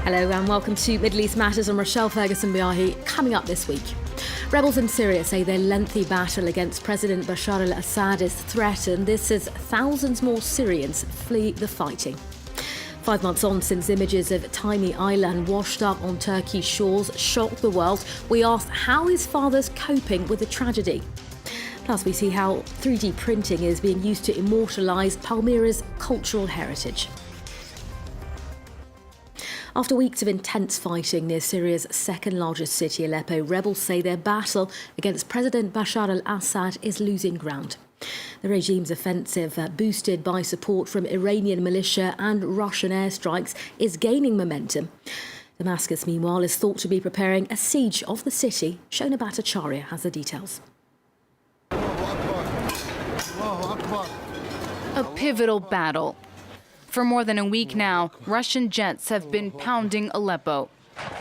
Hello and welcome to Middle East Matters. I'm Rochelle Ferguson-Biahi. Coming up this week, rebels in Syria say their lengthy battle against President Bashar al-Assad is threatened. This as thousands more Syrians flee the fighting. 5 months on since images of tiny Aylan washed up on Turkey's shores shocked the world, we asked how his father's coping with the tragedy. Plus, we see how 3D printing is being used to immortalise Palmyra's cultural heritage. After weeks of intense fighting near Syria's second largest city, Aleppo, rebels say their battle against President Bashar al-Assad is losing ground. The regime's offensive, boosted by support from Iranian militia and Russian airstrikes, is gaining momentum. Damascus, meanwhile, is thought to be preparing a siege of the city. Shona Bhattacharya has the details. A pivotal battle. For more than a week now, Russian jets have been pounding Aleppo.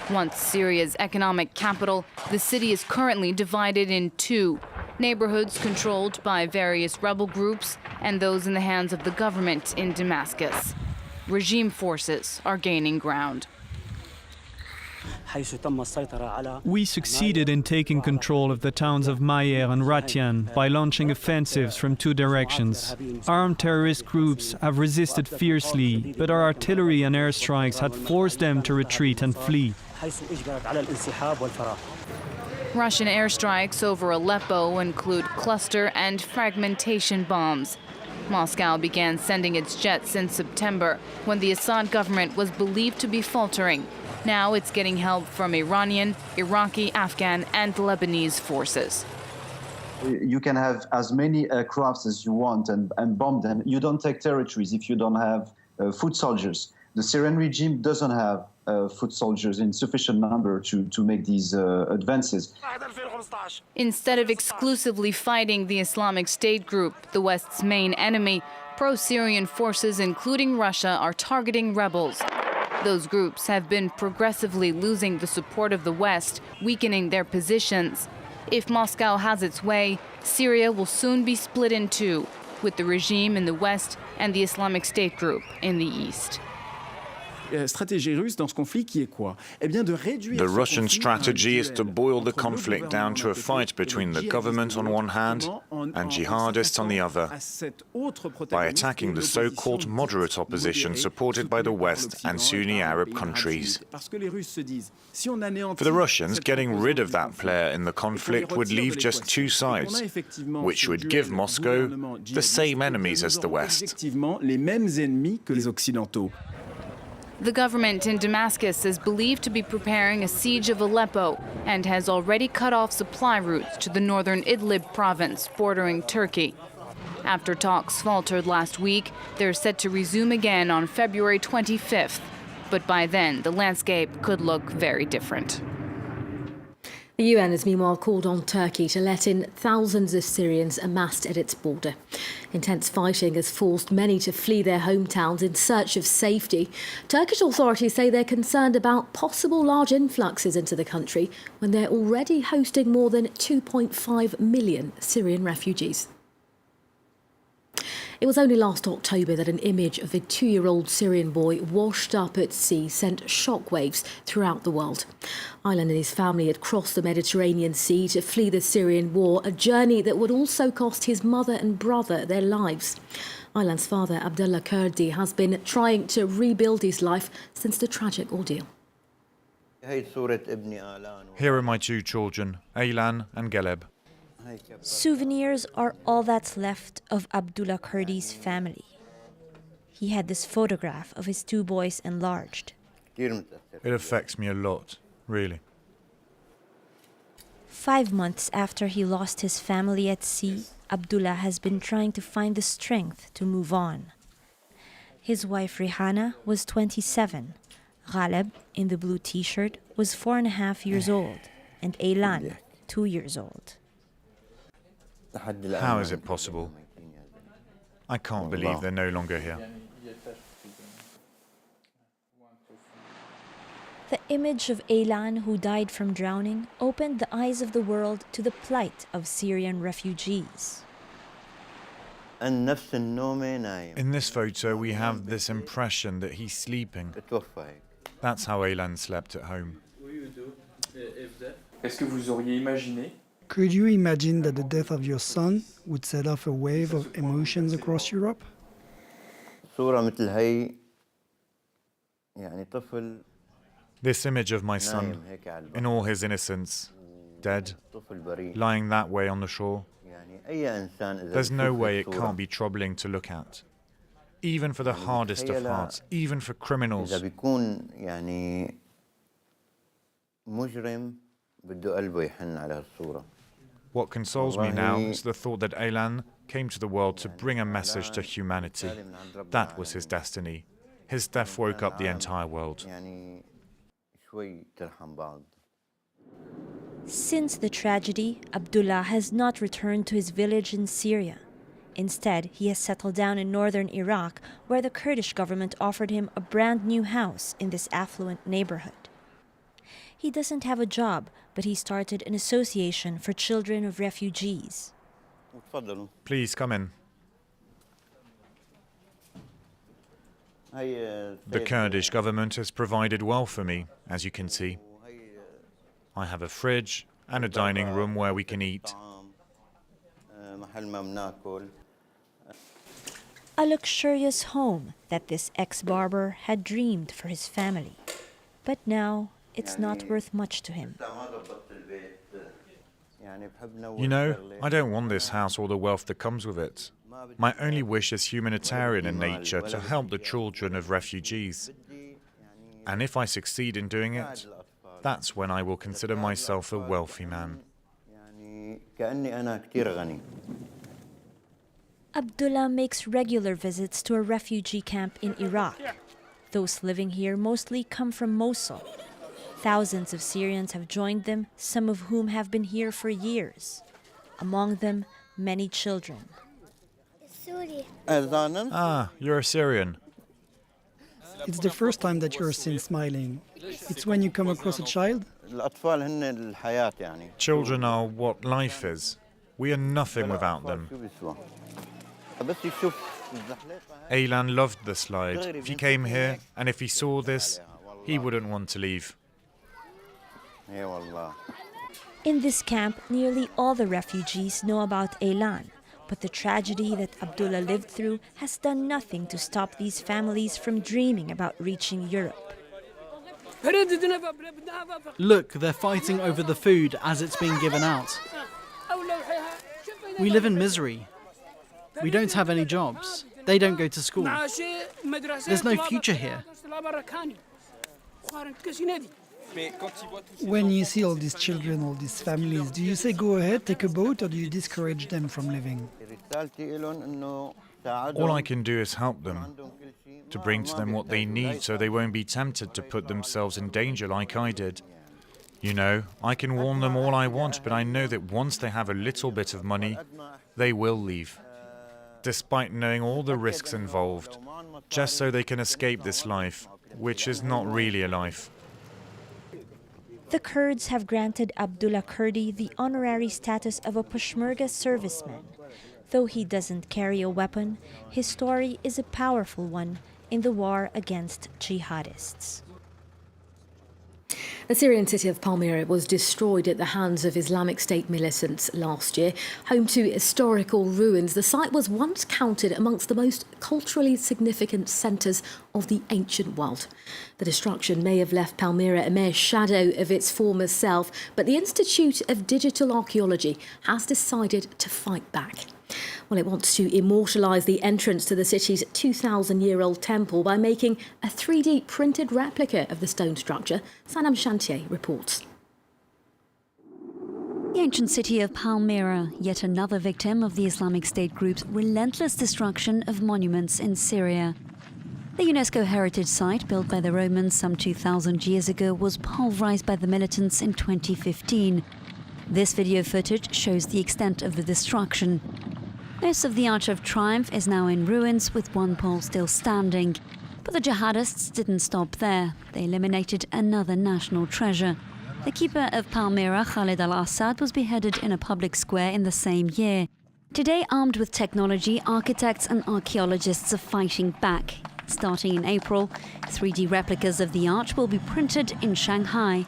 Once Syria's economic capital, the city is currently divided in two: neighborhoods controlled by various rebel groups and those in the hands of the government in Damascus. Regime forces are gaining ground. We succeeded in taking control of the towns of Palmyra and Ratian by launching offensives from two directions. Armed terrorist groups have resisted fiercely, but our artillery and airstrikes had forced them to retreat and flee. Russian airstrikes over Aleppo include cluster and fragmentation bombs. Moscow began sending its jets in September when the Assad government was believed to be faltering. Now it's getting help from Iranian, Iraqi, Afghan and Lebanese forces. You can have as many aircrafts as you want and bomb them. You don't take territories if you don't have foot soldiers. The Syrian regime doesn't have foot soldiers in sufficient number to make these advances. Instead of exclusively fighting the Islamic State group, the West's main enemy, pro-Syrian forces, including Russia, are targeting rebels. Those groups have been progressively losing the support of the West, weakening their positions. If Moscow has its way, Syria will soon be split in two, with the regime in the West and the Islamic State group in the East. The Russian strategy is to boil the conflict down to a fight between the government on one hand and jihadists on the other, by attacking the so-called moderate opposition supported by the West and Sunni Arab countries. For the Russians, getting rid of that player in the conflict would leave just two sides, which would give Moscow the same enemies as the West. The government in Damascus is believed to be preparing a siege of Aleppo and has already cut off supply routes to the northern Idlib province bordering Turkey. After talks faltered last week, they're set to resume again on February 25th. But by then, the landscape could look very different. The UN has meanwhile called on Turkey to let in thousands of Syrians amassed at its border. Intense fighting has forced many to flee their hometowns in search of safety. Turkish authorities say they're concerned about possible large influxes into the country when they're already hosting more than 2.5 million Syrian refugees. It was only last October that an image of a 2-year-old Syrian boy washed up at sea sent shockwaves throughout the world. Aylan and his family had crossed the Mediterranean Sea to flee the Syrian war, a journey that would also cost his mother and brother their lives. Aylan's father, Abdullah Kurdi, has been trying to rebuild his life since the tragic ordeal. Here are my two children, Aylan and Geleb. Souvenirs are all that's left of Abdullah Kurdi's family. He had this photograph of his two boys enlarged. It affects me a lot, really. 5 months after he lost his family at sea, Abdullah has been trying to find the strength to move on. His wife Rihanna was 27. Ghaleb, in the blue t-shirt, was 4.5 years old, and Aylan, 2 years old. How is it possible? I can't believe they're no longer here. The image of Aylan, who died from drowning, opened the eyes of the world to the plight of Syrian refugees. In this photo, we have this impression that he's sleeping. That's how Aylan slept at home. Est-ce que vous auriez imaginé Could you imagine that the death of your son would set off a wave of emotions across Europe? This image of my son, in all his innocence, dead, lying that way on the shore, there's no way it can't be troubling to look at. Even for the hardest of hearts, even for criminals. What consoles me now is the thought that Aylan came to the world to bring a message to humanity. That was his destiny. His death woke up the entire world. Since the tragedy, Abdullah has not returned to his village in Syria. Instead, he has settled down in northern Iraq, where the Kurdish government offered him a brand new house in this affluent neighborhood. He doesn't have a job, but he started an association for children of refugees. Please come in. The Kurdish government has provided well for me, as you can see. I have a fridge and a dining room where we can eat. A luxurious home that this ex-barber had dreamed for his family. But now, it's not worth much to him. You know, I don't want this house or the wealth that comes with it. My only wish is humanitarian in nature, to help the children of refugees. And if I succeed in doing it, that's when I will consider myself a wealthy man. Abdullah makes regular visits to a refugee camp in Iraq. Those living here mostly come from Mosul. Thousands of Syrians have joined them, some of whom have been here for years. Among them, many children. Ah, you're a Syrian. It's the first time that you're seen smiling. It's when you come across a child? Children are what life is. We are nothing without them. Aylan loved the slide. If he came here and if he saw this, he wouldn't want to leave. In this camp, nearly all the refugees know about Aylan, but the tragedy that Abdullah lived through has done nothing to stop these families from dreaming about reaching Europe. Look, they're fighting over the food as it's being given out. We live in misery. We don't have any jobs. They don't go to school. There's no future here. When you see all these children, all these families, do you say go ahead, take a boat, or do you discourage them from living? All I can do is help them, to bring to them what they need so they won't be tempted to put themselves in danger like I did. You know, I can warn them all I want, but I know that once they have a little bit of money, they will leave, despite knowing all the risks involved, just so they can escape this life, which is not really a life. The Kurds have granted Abdullah Kurdi the honorary status of a Peshmerga serviceman. Though he doesn't carry a weapon, his story is a powerful one in the war against jihadists. The Syrian city of Palmyra was destroyed at the hands of Islamic State militants last year. Home to historical ruins, the site was once counted amongst the most culturally significant centres of the ancient world. The destruction may have left Palmyra a mere shadow of its former self, but the Institute of Digital Archaeology has decided to fight back. Well, it wants to immortalise the entrance to the city's 2,000-year-old temple by making a 3D printed replica of the stone structure. Sanam Chantier reports. The ancient city of Palmyra, yet another victim of the Islamic State group's relentless destruction of monuments in Syria. The UNESCO heritage site, built by the Romans some 2,000 years ago, was pulverised by the militants in 2015. This video footage shows the extent of the destruction. Most of the Arch of Triumph is now in ruins, with one pole still standing. But the jihadists didn't stop there. They eliminated another national treasure. The keeper of Palmyra, al-Assad, was beheaded in a public square in the same year. Today, armed with technology, architects and archaeologists are fighting back. Starting in April, 3D replicas of the arch will be printed in Shanghai.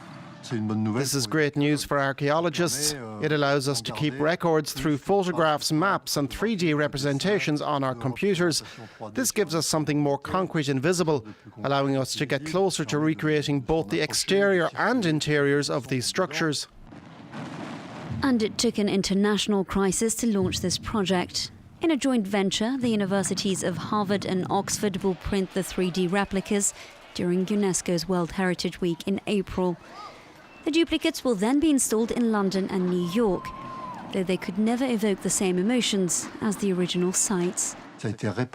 This is great news for archaeologists. It allows us to keep records through photographs, maps and 3D representations on our computers. This gives us something more concrete and visible, allowing us to get closer to recreating both the exterior and interiors of these structures. And it took an international crisis to launch this project. In a joint venture, the universities of Harvard and Oxford will print the 3D replicas during UNESCO's World Heritage Week in April. The duplicates will then be installed in London and New York, though they could never evoke the same emotions as the original sites.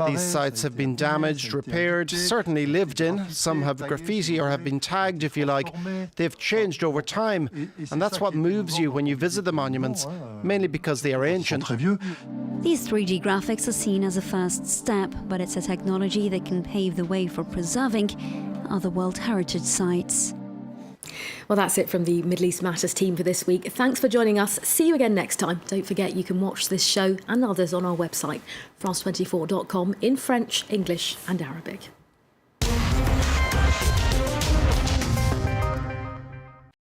These sites have been damaged, repaired, certainly lived in. Some have graffiti or have been tagged, if you like. They've changed over time, and that's what moves you when you visit the monuments, mainly because they are ancient. These 3D graphics are seen as a first step, but it's a technology that can pave the way for preserving other World Heritage sites. Well, that's it from the Middle East Matters team for this week. Thanks for joining us. See you again next time. Don't forget you can watch this show and others on our website, France24.com, in French, English and Arabic.